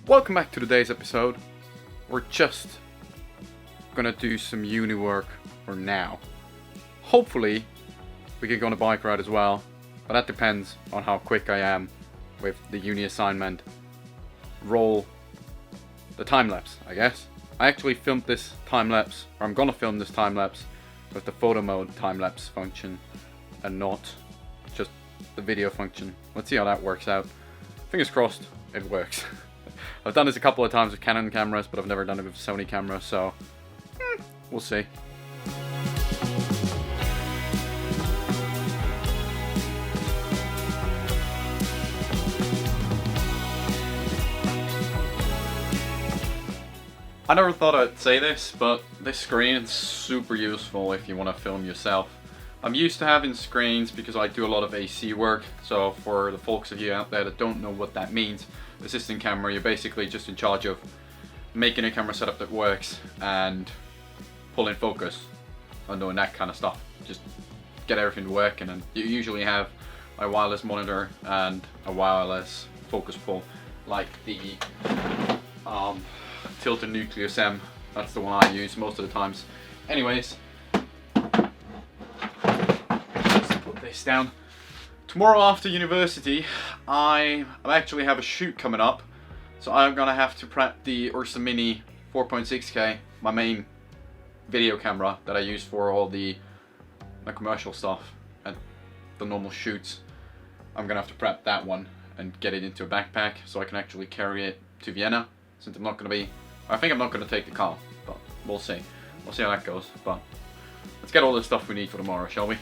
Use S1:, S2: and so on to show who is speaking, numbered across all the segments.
S1: Welcome back to today's episode. We're just gonna do some uni work for now. Hopefully we can go on a bike ride as well, but that depends on how quick I am with the uni assignment. Roll the time lapse, I guess. I actually filmed this time lapse, or I'm gonna film this time lapse with the photo mode time lapse function and not just the video function. Let's see how that works out. Fingers crossed it works. I've done this a couple of times with Canon cameras, but I've never done it with Sony camera, so we'll see. I never thought I'd say this, but this screen is super useful if you want to film yourself. I'm used to having screens because I do a lot of AC work, so for the folks of you out there that don't know what that means, assistant camera, you're basically just in charge of making a camera setup that works and pulling focus and doing that kind of stuff. Just get everything working, and you usually have a wireless monitor and a wireless focus pull, like the Tilted Nucleus M. That's the one I use most of the times. Anyways, let's put this down. Tomorrow after university, I actually have a shoot coming up, so I'm gonna have to prep the Ursa Mini 4.6K, my main video camera that I use for all the commercial stuff and the normal shoots. I'm gonna have to prep that one and get it into a backpack so I can actually carry it to Vienna, since I'm not gonna be, I think I'm not gonna take the car, but we'll see. We'll see how that goes. But let's get all the stuff we need for tomorrow, shall we?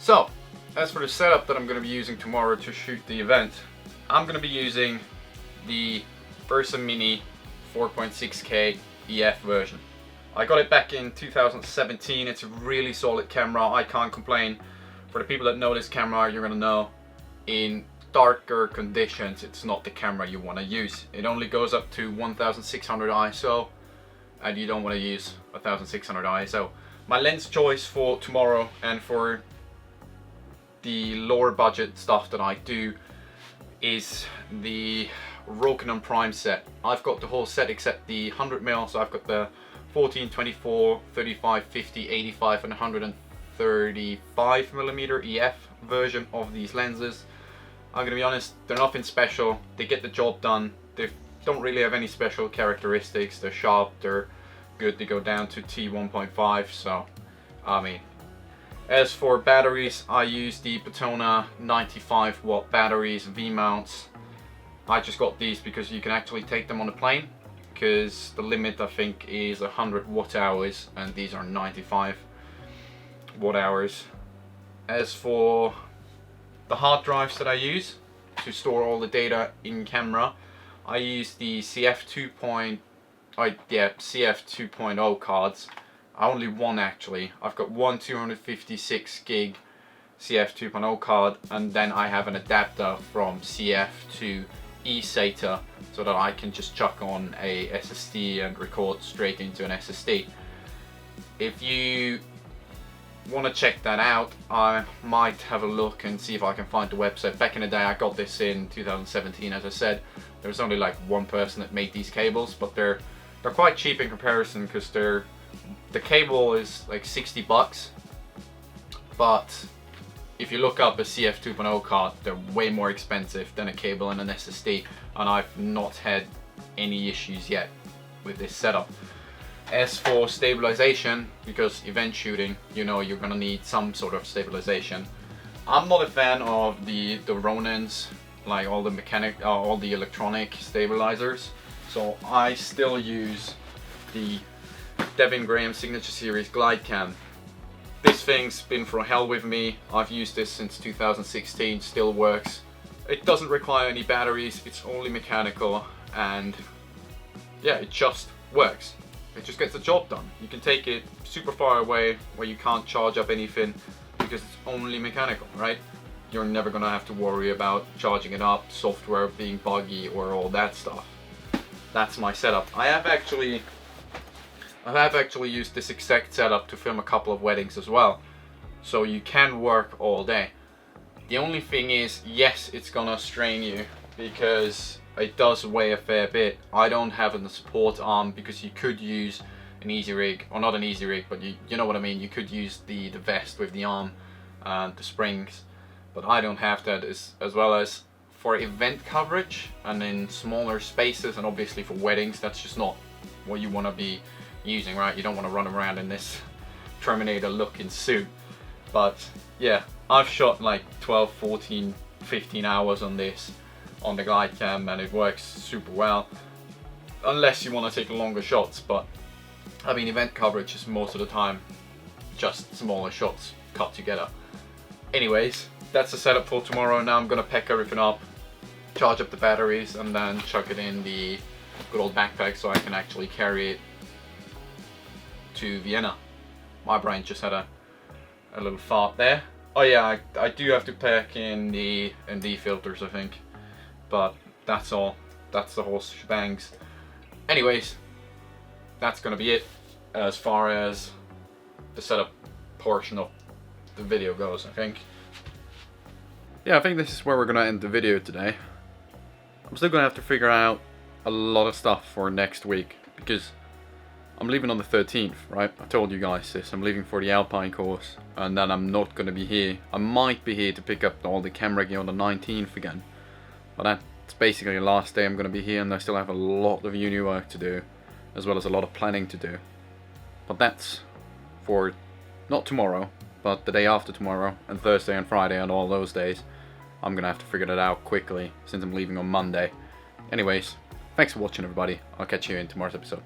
S1: So, as for the setup that I'm going to be using tomorrow to shoot the event, I'm going to be using the Ursa Mini 4.6K EF version. I got it back in 2017, it's a really solid camera, I can't complain. For the people that know this camera, you're going to know in darker conditions it's not the camera you want to use. It only goes up to 1600 ISO, and you don't want to use 1600 ISO. My lens choice for tomorrow and for the lower budget stuff that I do is the Rokinon Prime Set. I've got the whole set except the 100mm, so I've got the 14, 24, 35, 50, 85 and 135mm EF version of these lenses. I'm gonna be honest, they're nothing special, they get the job done, they don't really have any special characteristics, they're sharp, they're good, they go down to T1.5, so I mean. As for batteries, I use the Patona 95 watt batteries, V-mounts. I just got these because you can actually take them on a plane, because the limit I think is 100 watt hours and these are 95 watt hours. As for the hard drives that I use to store all the data in camera, I use the CF 2.0 cards. Only one actually. I've got one 256 gig CF 2.0 card, and then I have an adapter from CF to eSATA so that I can just chuck on a SSD and record straight into an SSD. If you want to check that out, I might have a look and see if I can find the website. Back in the day, I got this in 2017, as I said. There was only like one person that made these cables, but they're quite cheap in comparison, because the cable is like 60 bucks, but if you look up a CF 2.0 card, they're way more expensive than a cable and an SSD, and I've not had any issues yet with this setup. As for stabilization, because event shooting, you know, you're gonna need some sort of stabilization. I'm not a fan of the Ronins, like all the electronic stabilizers, so I still use the Devin Signature Series Glidecam. This thing's been through hell with me. I've used this since 2016, still works. It doesn't require any batteries, it's only mechanical, and yeah, it just works. It just gets the job done. You can take it super far away where you can't charge up anything because it's only mechanical, right? you're never gonna have to worry about charging it up, software being buggy, or all that stuff. That's my setup. I have actually used this exact setup to film a couple of weddings as well, so you can work all day. The only thing is, yes, it's gonna strain you because it does weigh a fair bit. I don't have a support arm because you could use an easy rig, or not an easy rig, but you know what I mean. You could use the vest with the arm and the springs, but I don't have that. As well as for event coverage and in smaller spaces, and obviously for weddings, that's just not what you want to be using, right? You don't want to run around in this Terminator looking suit. But yeah, I've shot like 12, 14, 15 hours on this on the Glidecam, and it works super well, unless you want to take longer shots. But I mean, event coverage is most of the time just smaller shots cut together. Anyways, that's the setup for tomorrow. Now I'm gonna pack everything up, charge up the batteries, and then chuck it in the good old backpack so I can actually carry it to Vienna. My brain just had a little fart there. Oh yeah, I do have to pack in the ND filters, I think, but that's all. That's the whole shebangs. Anyways, that's gonna be it as far as the setup portion of the video goes, I think. Yeah, I think this is where we're gonna end the video today. I'm still gonna have to figure out a lot of stuff for next week, because I'm leaving on the 13th, right? I told you guys this. I'm leaving for the Alpine course, and then I'm not gonna be here. I might be here to pick up all the camera gear on the 19th again, but that's basically the last day I'm gonna be here, and I still have a lot of uni work to do, as well as a lot of planning to do. But that's for not tomorrow, but the day after tomorrow, and Thursday and Friday, and all those days. I'm gonna have to figure that out quickly since I'm leaving on Monday. Anyways, thanks for watching, everybody. I'll catch you in tomorrow's episode.